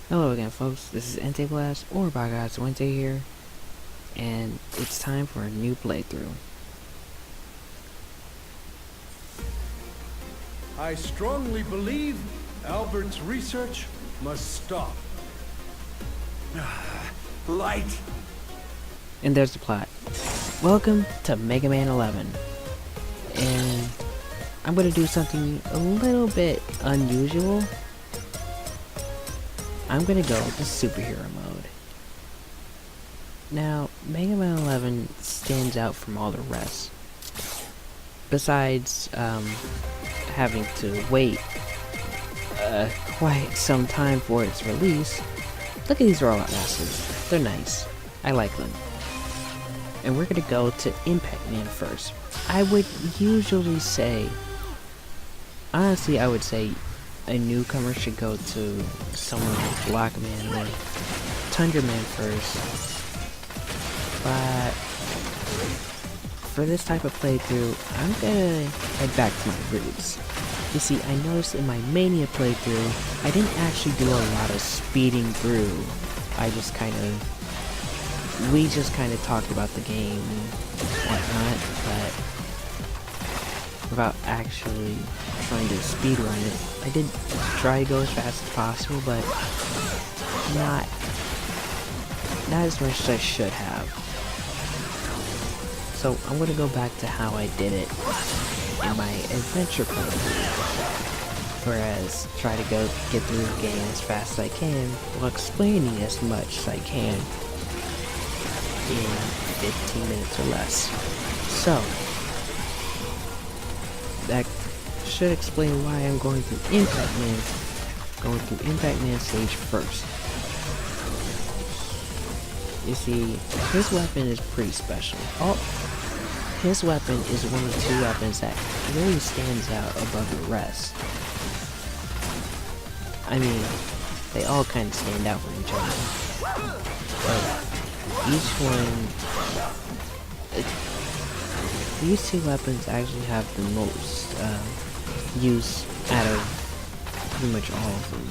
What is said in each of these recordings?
Hello again, folks. This is NT Blast, or by God's Wednesday here, and it's time for a new playthrough. I strongly believe Albert's research must stop. Light! And there's the plot. Welcome to Mega Man 11. And I'm going to do something a little bit unusual. I'm going to go with the superhero mode. Now, Mega Man 11 stands out from all the rest. Besides, having to wait quite some time for its release. Look at these robot masters. They're nice. I like them. And we're gonna go to Impact Man first. I would usually say, honestly, I would say a newcomer should go to someone like Blockman or Tundra Man first. But for this type of playthrough, I'm gonna head back to the roots. You see, I noticed in my Mania playthrough, I didn't actually do a lot of speeding through. We just kind of talked about the game and whatnot, but without actually trying to speedrun it. I did try to go as fast as possible, but not as much as I should have. So I'm gonna go back to how I did it in my adventure playthrough, whereas try to get through the game as fast as I can while explaining as much as I can in 15 minutes or less. So that should explain why I'm going through Impact Man stage first. You see, his weapon is pretty special. His weapon is one of the two weapons that really stands out above the rest. I mean, they all kind of stand out from each other. But each one... these two weapons actually have the most use out of pretty much all of them.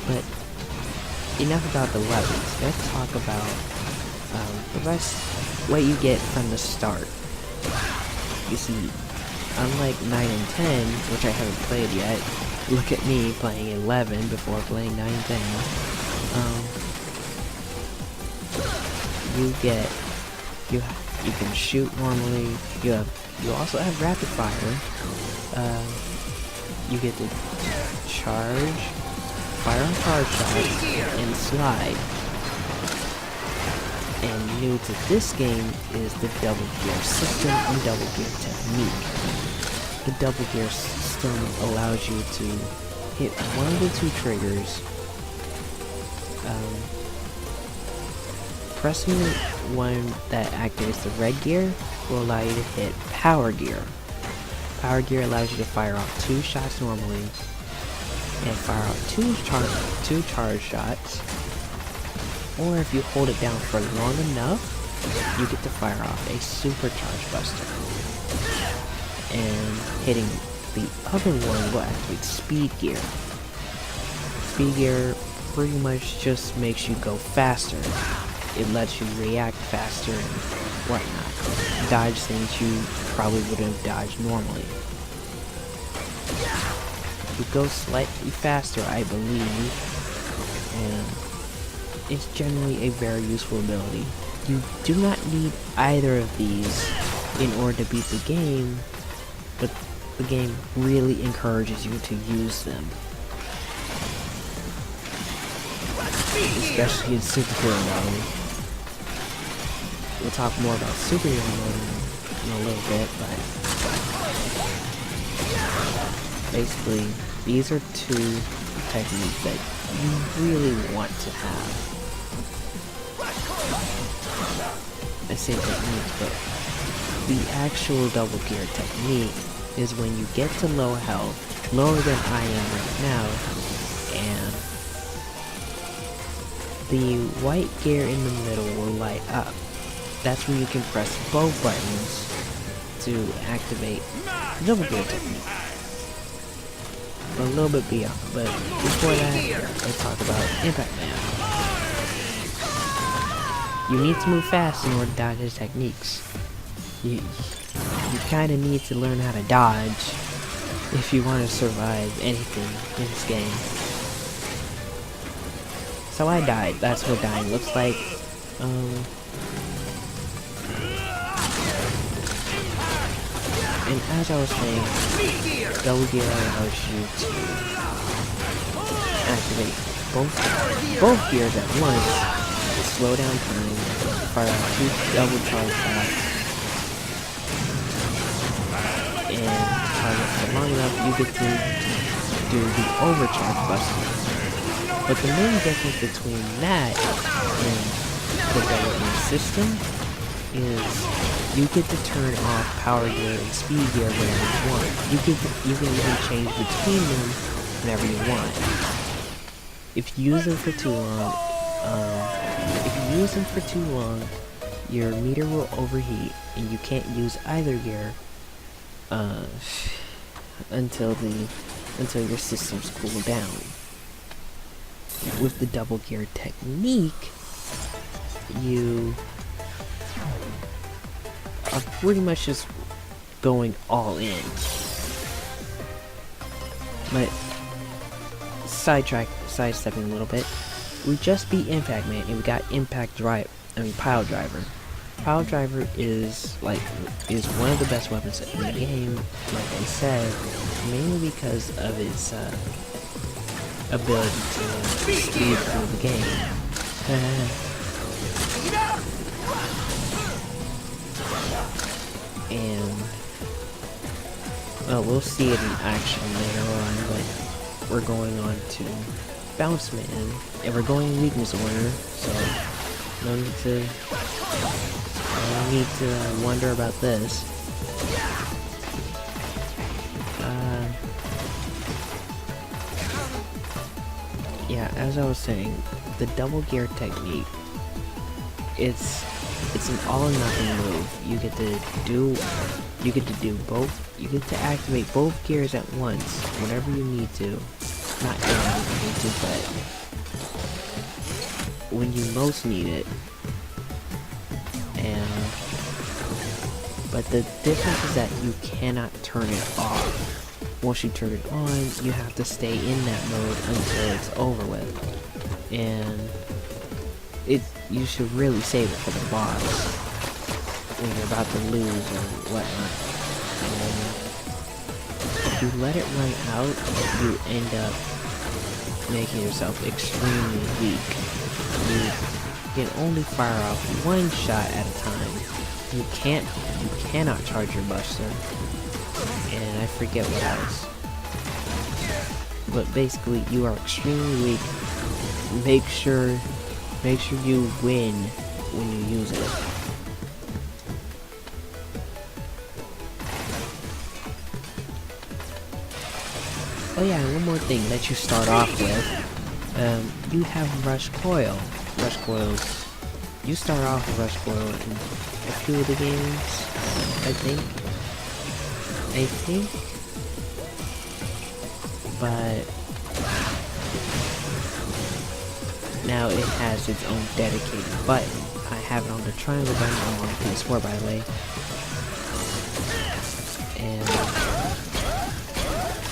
But enough about the weapons. Let's talk about the rest, what you get from the start. You see, unlike 9 and 10, which I haven't played yet, look at me playing 11 before playing 9 and 10. You can shoot normally. You also have rapid fire. You get to fire on charge shots, and slide. And new to this game is the double gear system and double gear technique. The double gear system allows you to hit one of the two triggers. Pressing the one that activates the red gear will allow you to hit power gear. Power gear allows you to fire off 2 shots normally, and fire off two charge shots. Or if you hold it down for long enough, you get to fire off a supercharge buster. And hitting the other one will activate speed gear. Speed gear pretty much just makes you go faster. It lets you react faster and whatnot. Dodge things you probably wouldn't have dodged normally. You go slightly faster, I believe, and it's generally a very useful ability. You do not need either of these in order to beat the game, but the game really encourages you to use them. Especially in superhero mode. We'll talk more about superhero mode in a little bit, but basically, these are two techniques that you really want to have. I say techniques, but the actual double gear technique is when you get to low health, lower than I am right now, and the white gear in the middle will light up. That's when you can press both buttons to activate the double gear technique. But a little bit beyond. But before that, let's talk about Impact Man. You need to move fast in order to dodge his techniques. You kind of need to learn how to dodge if you want to survive anything in this game. So I died. That's what dying looks like. And as I was saying, double gear allows you to activate both gears at once, slow down time, fire out 2 double charge shots, and target for long enough, you get to do the overcharge buster. But the main difference between that and the double gear system is you get to turn off power gear and speed gear whenever you want. You can even change between them whenever you want. If you use them for too long, your meter will overheat and you can't use either gear until your systems cool down. With the double gear technique, you are pretty much just going all in. But sidestepping a little bit, we just beat Impact Man and we got Pile Driver. Pile Driver is one of the best weapons in the game, like I said, mainly because of its ability to speed through the game. And we'll see it in action later on, but we're going on to Bounce Man, and we're going in weakness order, so no need to wonder about this. Yeah, as I was saying, the double gear technique, it's an all or nothing move. You get to activate both gears at once whenever you need to. Not whenever you need to, but when you most need it. But the difference is that you cannot turn it off. Once you turn it on, you have to stay in that mode until it's over with. And you should really save it for the boss when you're about to lose or whatnot. And if you let it run out, you end up making yourself extremely weak. You can only fire off one shot at a time. You cannot charge your buster. And I forget what else. But basically, you are extremely weak. Make sure you win when you use it. Oh yeah, and one more thing that you start off with. You have Rush Coil. Rush Coils. You start off with Rush Coil in a few of the games, I think. But now it has its own dedicated button. I have it on the triangle button. I'm on PS4, by the way. And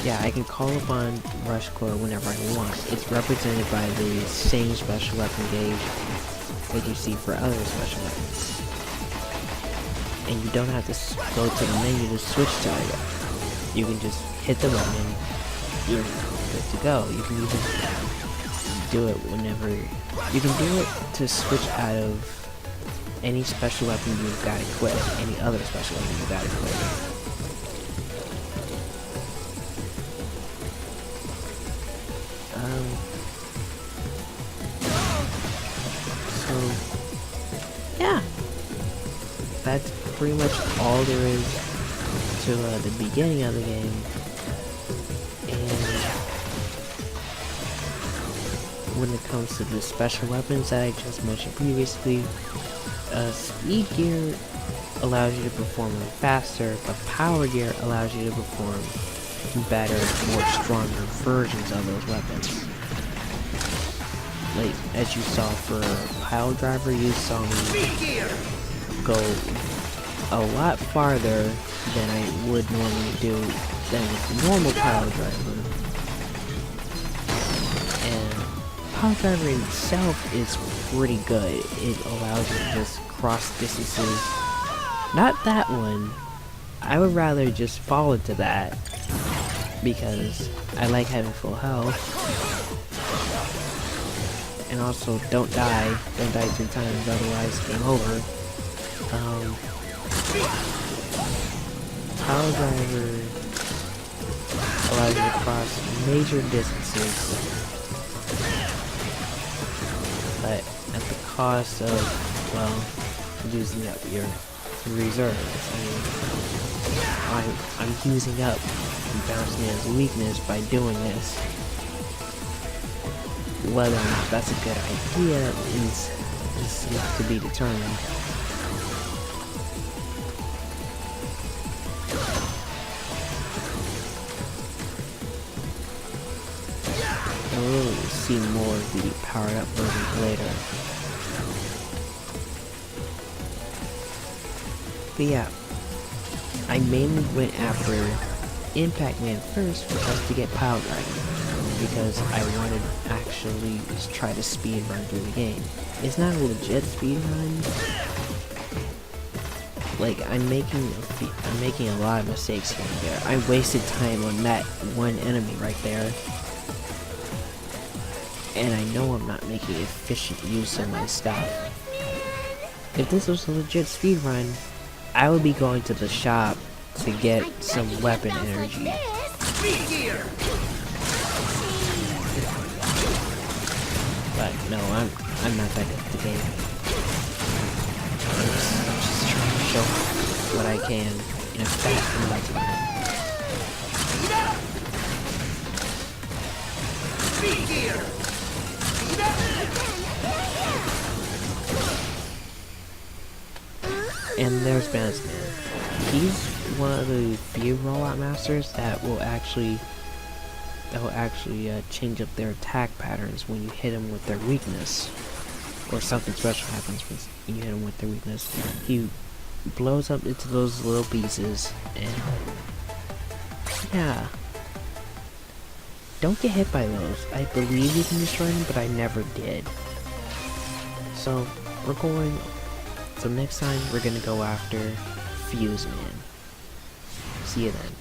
yeah, I can call upon Rush Coil whenever I want. It's represented by the same special weapon gauge that you see for other special weapons. And you don't have to go to the menu to switch to it. You can just hit the button and you're good to go. You can even do it whenever you can do it to switch out of any special weapon you've got equipped, any other special weapon you've got equipped. So yeah, that's pretty much all there is to the beginning of the game. When it comes to the special weapons that I just mentioned previously, speed gear allows you to perform them faster, but power gear allows you to perform better, more stronger versions of those weapons. Like, as you saw for Pile Driver, you saw me go a lot farther than I would normally do than with normal Pile Driver. And Pile Driver itself is pretty good. It allows you to just cross distances. Not that one. I would rather just fall into that because I like having full health. And also, don't die. Don't die 2 times, otherwise game over. Pile Driver allows you to cross major distances, but at the cost of, well, using up your reserves. I'm using up Bounce Man's weakness by doing this. Whether or not that's a good idea is yet to be determined. We'll see more of the powered up versions later. But yeah, I mainly went after Impact Man first just to get Pile Driver, because I wanted to actually just try to speed run through the game. It's not a legit speed run. Like, I'm making a lot of mistakes here and there. I wasted time on that one enemy right there. And I know I'm not making efficient use of my stuff. If this was a legit speedrun, I would be going to the shop to get some weapon energy. But no, I'm not that good at the game. I'm just trying to show what I can in a fast amount of time. And there's Bounce Man. He's one of the few rollout masters that will actually change up their attack patterns when you hit them with their weakness, or something special happens when you hit them with their weakness. He blows up into those little pieces, and yeah, don't get hit by those. I believe you can destroy them, but I never did. So next time we're gonna go after Fuse Man. See you then.